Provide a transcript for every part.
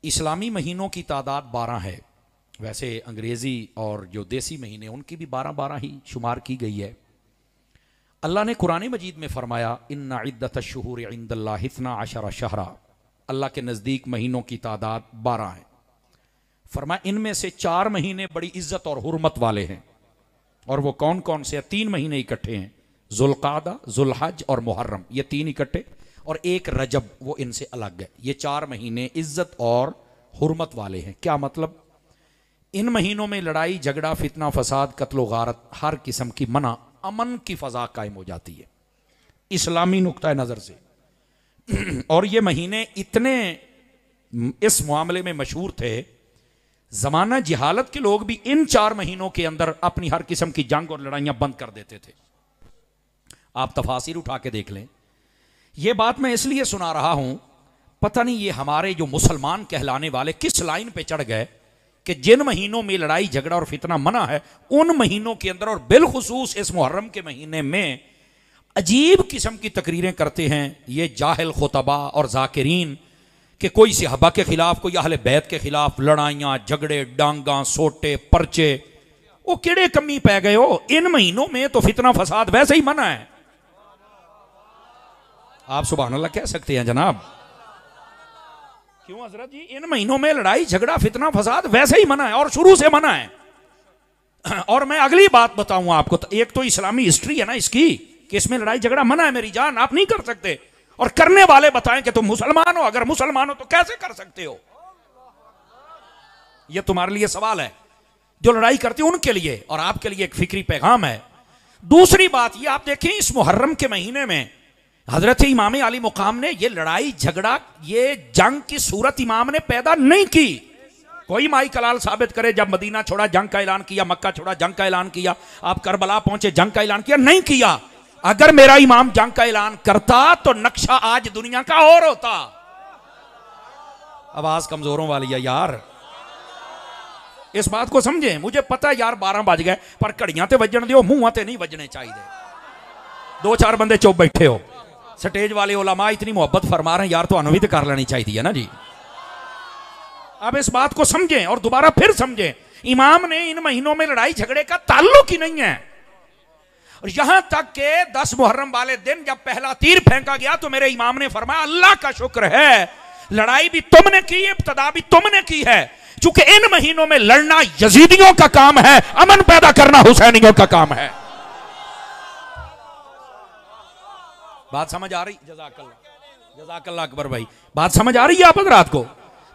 इस्लामी महीनों की तादाद 12 है। वैसे अंग्रेज़ी और जो देसी महीने उनकी भी 12-12 ही शुमार की गई है। अल्लाह ने कुरान मजीद में फरमाया, इन्ना इद्दतश्शुहूरि इंदल्लाहि इस्ना अशरा शहरा, अल्लाह के नज़दीक महीनों की तादाद 12 है। फरमाया इनमें से 4 महीने बड़ी इज्जत और हुर्मत वाले हैं। और वो कौन कौन से? 3 महीने इकट्ठे हैं, जुल्क़ादा, जुल्हज और मुहर्रम, ये 3 इकट्ठे, और एक रजब वो इनसे अलग है। ये 4 महीने इज्जत और हुर्मत वाले हैं। क्या मतलब? इन महीनों में लड़ाई झगड़ा, फितना, फसाद, कत्ल गारत, हर किस्म की मना, अमन की फजा कायम हो जाती है इस्लामी नुक्ता नज़र से। और ये महीने इतने इस मामले में मशहूर थे, जमाना जिहालत के लोग भी इन 4 महीनों के अंदर अपनी हर किस्म की जंग और लड़ाइयां बंद कर देते थे। आप तफासिर उठा के देख लें। यह बात मैं इसलिए सुना रहा हूं, पता नहीं ये हमारे जो मुसलमान कहलाने वाले किस लाइन पे चढ़ गए कि जिन महीनों में लड़ाई झगड़ा और फितना मना है, उन महीनों के अंदर और बिलखुसूस इस मुहर्रम के महीने में अजीब किस्म की तकरीरें करते हैं ये जाहिल खुतबा और जाकिरीन कि कोई सहाबा के खिलाफ, कोई अहले बैत के खिलाफ लड़ाइयां झगड़े, डांगा, सोटे, पर्चे। वो किड़े कमी पै गए हो? इन महीनों में तो फितना फसाद वैसे ही मना है। आप सुभान अल्लाह कह सकते हैं जनाब? क्यों हजरत जी? इन महीनों में लड़ाई झगड़ा, फितना, फसाद वैसे ही मना है और शुरू से मना है। और मैं अगली बात बताऊंगा आपको। एक तो इस्लामी हिस्ट्री है ना इसकी कि इसमें लड़ाई झगड़ा मना है। मेरी जान, आप नहीं कर सकते। और करने वाले बताएं कि तुम मुसलमान हो। अगर मुसलमान हो तो कैसे कर सकते हो? यह तुम्हारे लिए सवाल है। जो लड़ाई करते हैं उनके लिए और आपके लिए एक फिक्री पैगाम है। दूसरी बात यह, आप देखें इस मुहर्रम के महीने में हजरत इमाम अली मुकाम ने ये लड़ाई झगड़ा, ये जंग की सूरत इमाम ने पैदा नहीं की। कोई माई कलाल साबित करे जब मदीना छोड़ा जंग का ऐलान किया, मक्का छोड़ा जंग का ऐलान किया, आप करबला पहुंचे जंग का ऐलान किया? नहीं किया। अगर मेरा इमाम जंग का ऐलान करता तो नक्शा आज दुनिया का और होता। आवाज कमजोरों वाली है यार, इस बात को समझें। मुझे पता है यार 12 बज गए, पर घड़ियां ते वजन दियो, मुंह ते नहीं वजने चाहिए। 2-4 बंदे चुप बैठे हो, स्टेज वाले उलमा इतनी मोहब्बत फरमा रहे हैं यार, तो भी तो कर लेनी चाहिए ना जी। अब इस बात को समझें और दोबारा फिर समझें। इमाम ने इन महीनों में लड़ाई झगड़े का ताल्लुक ही नहीं है। और यहां तक के 10 मुहर्रम वाले दिन जब पहला तीर फेंका गया तो मेरे इमाम ने फरमाया अल्लाह का शुक्र है, लड़ाई भी तुमने की, इब्तिदा भी तुमने की है। चूंकि इन महीनों में लड़ना यजीदियों का काम है, अमन पैदा करना हुसैनियों का काम है। बात समझ आ रही? जज़ाकल्लाह, जज़ाकल्लाह अकबर भाई, बात समझ आ रही है आप हज़रात को?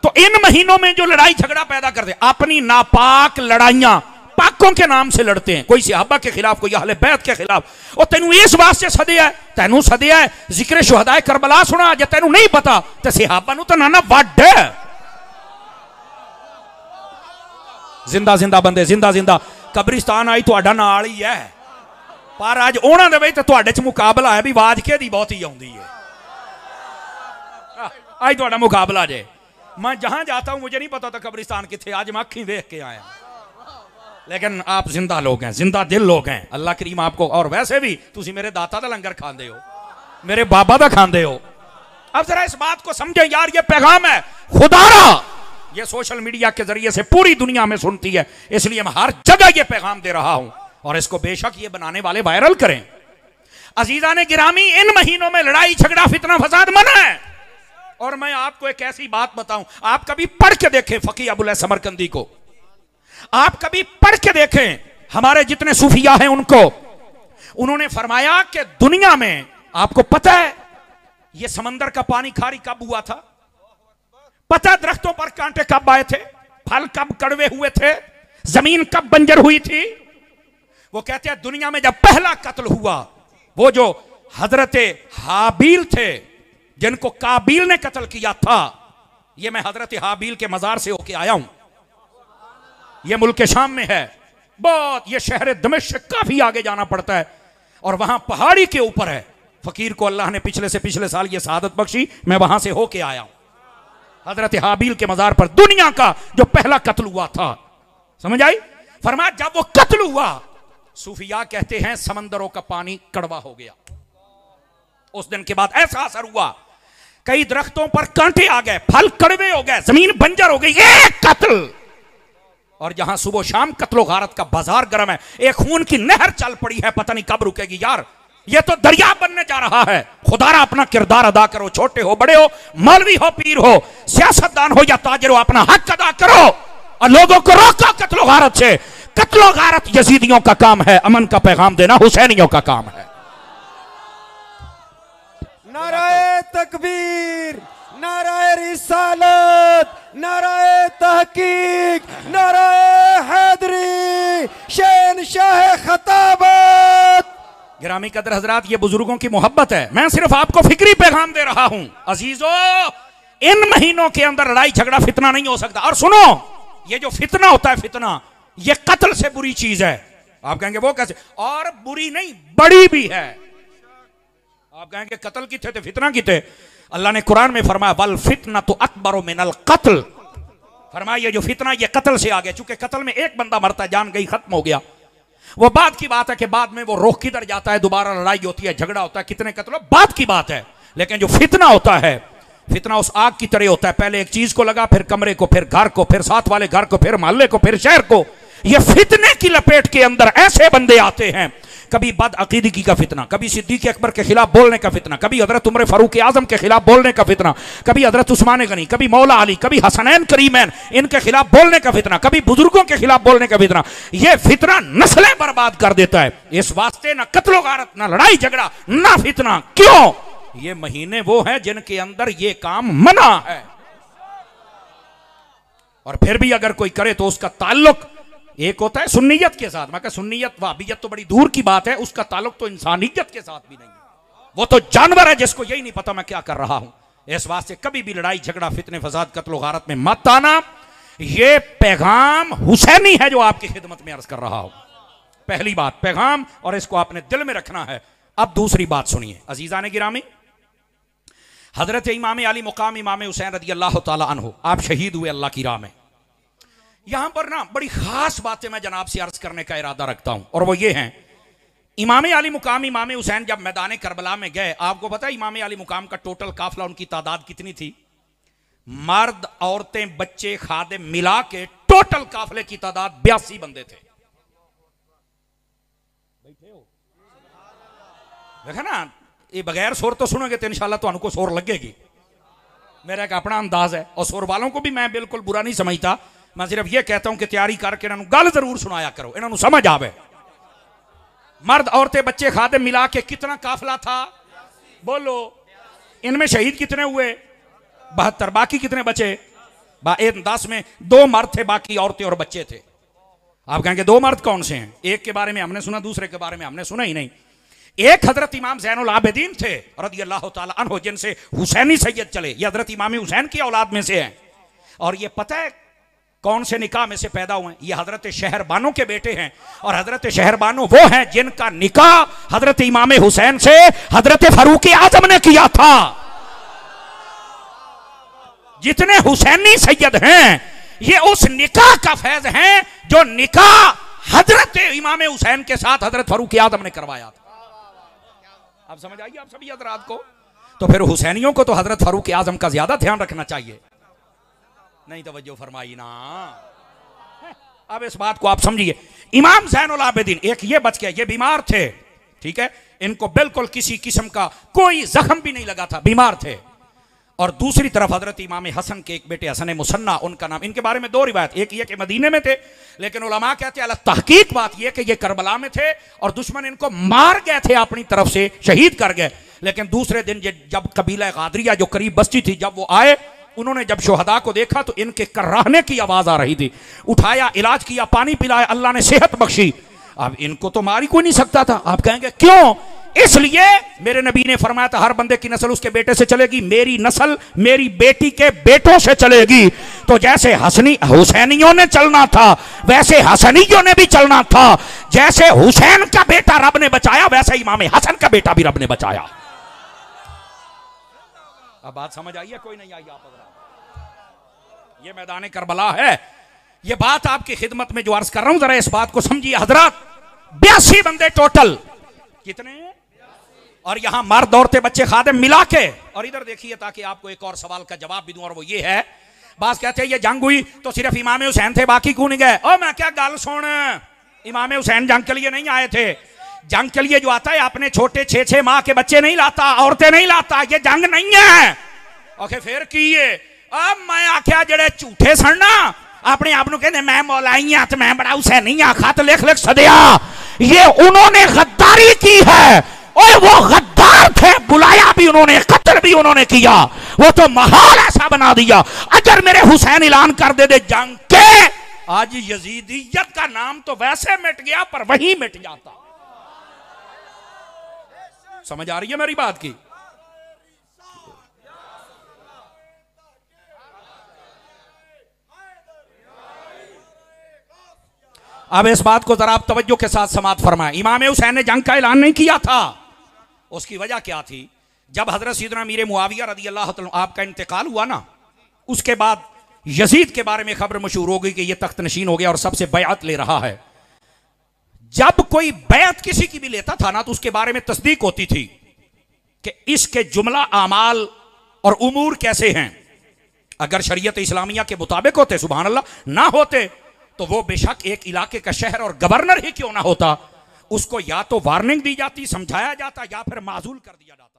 तो इन महीनों में जो लड़ाई झगड़ा पैदा करते, अपनी नापाक लड़ाइयां पाकों के नाम से लड़ते हैं, कोई सहाबा के खिलाफ, कोई अहले बैत के खिलाफ। और तेनू इस वास्ते सदिया है, तेनू सदिया है जिक्र शुहदाए करबला सुना, जे तेनू नहीं पता तो सहाबा नू तो नाना वड है। जिंदा जिंदा बंदे, जिंदा जिंदा कब्रिस्तान आई तुहाडा नाल ही है, पर अज उन्हां दे विच तुहाडे च मुकाबला है भी आवाज किहदी बहुती आउंदी है। अज तुहाडा मुकाबला जे। मैं जहां जाता हूं मुझे नहीं पता था कब्रिस्तान किथे, आज मैं अखीं देख के आया। लेकिन आप जिंदा लोग हैं, जिंदा दिल लोग हैं। अल्लाह करीम आपको, और वैसे भी तुसी मेरे दाता दा लंगर खांदे हो, मेरे बाबा दा खांदे हो। अब जरा इस बात को समझें यार, ये पैगाम है खुदारा, ये सोशल मीडिया के जरिए से पूरी दुनिया में सुनती है, इसलिए मैं हर जगह ये पैगाम दे रहा हूं और इसको बेशक ये बनाने वाले वायरल करें। अजीजा ने गिरामी, इन महीनों में लड़ाई झगड़ा फितना फसाद मना है। और मैं आपको एक ऐसी बात बताऊं, आप कभी पढ़ के देखें फकी अबुल समरकंदी को, आप कभी पढ़ के देखें हमारे जितने सूफिया हैं उनको। उन्होंने फरमाया कि दुनिया में आपको पता है ये समंदर का पानी खारी कब हुआ था? पता दरख्तों पर कांटे कब आए थे? फल कब कड़वे हुए थे? जमीन कब बंजर हुई थी? वो कहते हैं दुनिया में जब पहला कत्ल हुआ, वो जो हजरत हाबील थे जिनको काबिल ने कत्ल किया था, ये मैं हजरत हाबील के मजार से होके आया हूं, ये मुल्क शाम में है बहुत, ये शहर दमिश्क काफी आगे जाना पड़ता है और वहां पहाड़ी के ऊपर है। फकीर को अल्लाह ने पिछले से पिछले साल ये सआदत बख्शी, मैं वहां से होके आया हूं। हजरत हाबील के मजार पर दुनिया का जो पहला कत्ल हुआ था, समझ आई? फरमाया जब वो कत्ल हुआ, सूफिया कहते हैं समंदरों का पानी कड़वा हो गया। उस दिन के बाद ऐसा असर हुआ कई दरख्तों पर कांटे आ गए, फल कड़वे हो गए, जमीन बंजर हो गई, एक कत्ल। और जहां सुबह शाम कत्लो गारत का बाजार गर्म है, एक खून की नहर चल पड़ी है, पता नहीं कब रुकेगी यार, ये तो दरिया बनने जा रहा है। खुदारा अपना किरदार अदा करो, छोटे हो बड़े हो, मौलवी हो पीर हो, सियासतदान हो या ताजिर हो, अपना हक अदा करो और लोगों को रोको कत्लो गारत से। कत्लो गारत यजीदियों का काम है, अमन का पैगाम देना हुसैनियों का काम है। नाराए तकबीर, नाराए रिसालत, नाराए तहकीक, नाराए हैदरी, शहंशाह खताबत। गिरामी कदर हजरात, ये बुजुर्गों की मोहब्बत है, मैं सिर्फ आपको फिक्री पैगाम दे रहा हूं। अजीजों, इन महीनों के अंदर लड़ाई झगड़ा फितना नहीं हो सकता। और सुनो, ये जो फितना होता है, फितना ये कत्ल से बुरी चीज है। आप कहेंगे वो कैसे? और बुरी नहीं, बड़ी भी है। आप कहेंगे कत्ल की थे, फितना की थे। अल्लाह ने कुरान में फरमाया वल फितना तो अकबर मिनल कत्ल। फरमाया ये जो फितना ये कत्ल से आ गया, चूंकि कत्ल में एक बंदा मरता है, जान गई, खत्म हो गया। वो बात की बात है कि बाद में वो रोक किधर जाता है, दोबारा लड़ाई होती है, झगड़ा होता है, कितने कत्ल, बात की बात है। लेकिन जो फितना होता है, फितना उस आग की तरह होता है, पहले एक चीज को लगा, फिर कमरे को, फिर घर को, फिर साथ वाले घर को, फिर मोहल्ले को, फिर शहर को। ये फितने की लपेट के अंदर ऐसे बंदे आते हैं, कभी बद अकीदगी का फितना, कभी सिद्दीक अकबर के खिलाफ बोलने का फितना, कभी हजरत उमर फारूक आजम के खिलाफ बोलने का फितना, कभी हजरत उस्मान गनी, कभी मौला अली, कभी हसनैन करीमैन, इनके खिलाफ बोलने का फितना, कभी बुजुर्गों के खिलाफ बोलने का फितना। यह फितना नस्लें बर्बाद कर देता है। इस वास्ते ना कत्लो गारत, ना लड़ाई झगड़ा, ना फितना। क्यों? ये महीने वो हैं जिनके अंदर ये काम मना है। और फिर भी अगर कोई करे तो उसका ताल्लुक एक होता है सुन्नियत के साथ। मैं कहा सुन्नियत वहाबियत तो बड़ी दूर की बात है, उसका ताल्लुक तो इंसानियत के साथ भी नहीं है। वो तो जानवर है जिसको यही नहीं पता मैं क्या कर रहा हूं। इस वास्ते कभी भी लड़ाई झगड़ा, फितने, फसाद, कत्ल गारत में मत आना। ये पैगाम हुसैनी है जो आपकी खिदमत में अर्ज कर रहा हूं। पहली बात पैगाम, और इसको आपने दिल में रखना है। अब दूसरी बात सुनिए अजीजान गिरामी, हजरत इमाम अली मुकाम इमाम हुसैन रदी अल्लाह तआला अन्हु, आप शहीद हुए अल्लाह की राह में। यहां पर ना बड़ी खास बातें मैं जनाब से अर्ज करने का इरादा रखता हूं, और वो ये हैं, इमाम अली मुकाम इमाम हुसैन जब मैदान करबला में गए, आपको पता है इमाम अली मुकाम का टोटल काफिला, उनकी तादाद कितनी थी? मर्द, औरतें, बच्चे, खादिम मिला के टोटल काफिले की तादाद 82 बंदे थे। बैठे हो? देखा ना, ये बगैर शोर तो सुनोगे तो इंशाल्लाह तो हमको शोर लगेगी। मेरा एक अपना अंदाज है, और शोर वालों को भी मैं बिल्कुल बुरा नहीं समझता। मैं सिर्फ ये कहता हूं कि तैयारी करके इन्होंने गल जरूर सुनाया करो, इन्होंने समझ आवे। मर्द, औरतें, बच्चे, खादिम मिला के कितना काफिला था? बोलो। इनमें शहीद कितने हुए? 72। बाकी कितने बचे? 10 में 2 मर्द थे, बाकी औरतें और बच्चे थे। आप कहेंगे 2 मर्द कौन से हैं? एक के बारे में हमने सुना, दूसरे के बारे में हमने सुना ही नहीं। एक हजरत इमाम ज़ैनुल आबिदीन थे रज़ी अल्लाह तआला अन्हु, जिनसे हुसैनी सैयद चले। ये हजरत इमाम हुसैन की औलाद में से हैं। और ये पता है कौन से निकाह में से पैदा हुए? ये हजरत शहरबानो के बेटे हैं। और हजरत शहरबानो वो हैं जिनका निकाह हजरत इमाम हुसैन से हजरत फारूक आजम ने किया था। जितने हुसैनी सैयद हैं ये उस निकाह का फैज हैं जो निकाह हजरत इमाम हुसैन के साथ हजरत फारूक आजम ने करवाया था। आप समझ आइए आप सभी हजरात को। तो फिर हुसैनियों को तो हजरत फारूक आजम का ज्यादा ध्यान रखना चाहिए। नहीं तवज्जो फरमाई ना। अब इस बात को आप समझिए, इमाम ज़ैनुल आबिदीन, एक ये बच गए, ये बीमार थे, ठीक है, इनको बिल्कुल किसी किस्म का कोई जख्म भी नहीं लगा था, बीमार थे। और दूसरी तरफ हजरत इमाम हसन के एक बेटे हसन मुसन्ना, उनका नाम, इनके बारे में 2 रिवायत, एक ये कि मदीने में थे, लेकिन उलमा कहते हैं अला तहकीक बात यह कि ये करबला में थे और दुश्मन इनको मार गए थे, अपनी तरफ से शहीद कर गए। लेकिन दूसरे दिन जब कबीला गादरिया जो करीब बस्ती थी, जब वो आए, उन्होंने जब शोहदा को देखा तो इनके कर्राहने की आवाज आ रही थी। उठाया, इलाज किया, पानी पिलाया, अल्लाह ने सेहत बख्शी। अब इनको तो मार ही कोई नहीं सकता था। आप कहेंगे क्यों? इसलिए मेरे नबी ने फरमाया था हर बंदे की नस्ल उसके बेटे से चलेगी, मेरी नस्ल मेरी बेटी के बेटों से चलेगी। तो जैसे हुसैनियों ने चलना था वैसे हसनियों ने भी चलना था। जैसे हुसैन का बेटा रब ने बचाया वैसे इमाम हसन का बेटा भी रब ने बचाया। अब बात समझ आई है? कोई नहीं आई? आप ये मैदान करबला है। ये बात आपकी खिदमत में जो अर्ज कर रहा हूं, जरा इस बात को समझिए हजरत। 82 बंदे टोटल। कितने? और यहां मर्द औरतें बच्चे खादिम मिला के। और इधर देखिए ताकि आपको एक और सवाल का जवाब भी दूं, और वो ये है, बास कहते हैं ये जंग हुई तो सिर्फ इमाम हुसैन थे, बाकी क्यों नहीं गए? ओ मैं क्या गल सुन, इमाम हुसैन जंग के लिए नहीं आए थे। जंग के लिए जो आता है अपने छोटे 6-6 माह के बच्चे नहीं लाता, औरतें नहीं लाता, ये जंग नहीं है। ओके फिर की है? अब मैं आख्या जेड़े झूठे सन ना, अपने आप कहते मैं मौलाई हाँ तो मैं बड़ा हुसैनी हाँ, खत लिख लिख सदिया, ये उन्होंने गद्दारी की है। और वो गद्दार थे, बुलाया भी उन्होंने, कत्ल भी उन्होंने किया, वो तो माहौल ऐसा बना दिया। अगर मेरे हुसैन ऐलान कर दे जंग के, आज यजीदियत का नाम तो वैसे मिट गया पर वही मिट जाता। समझ आ रही है मेरी बात की? अब इस बात को जरा आप तवज्जो के साथ समाअत फरमाएं। इमाम हुसैन ने जंग का ऐलान नहीं किया था। उसकी वजह क्या थी? जब हजरत सैयदना मीर मुआविया रज़ी अल्लाह तआला आपका इंतकाल हुआ ना, उसके बाद यजीद के बारे में खबर मशहूर हो गई कि यह तख्त नशीन हो गया और सबसे बैअत ले रहा है। जब कोई बैत किसी की भी लेता था ना, तो उसके बारे में तस्दीक होती थी कि इसके जुमला आमाल और उमूर कैसे हैं। अगर शरीयत इस्लामिया के मुताबिक होते, सुभान अल्लाह, ना होते तो वो बेशक एक इलाके का शहर और गवर्नर ही क्यों ना होता, उसको या तो वार्निंग दी जाती, समझाया जाता, या फिर माजूल कर दिया जाता।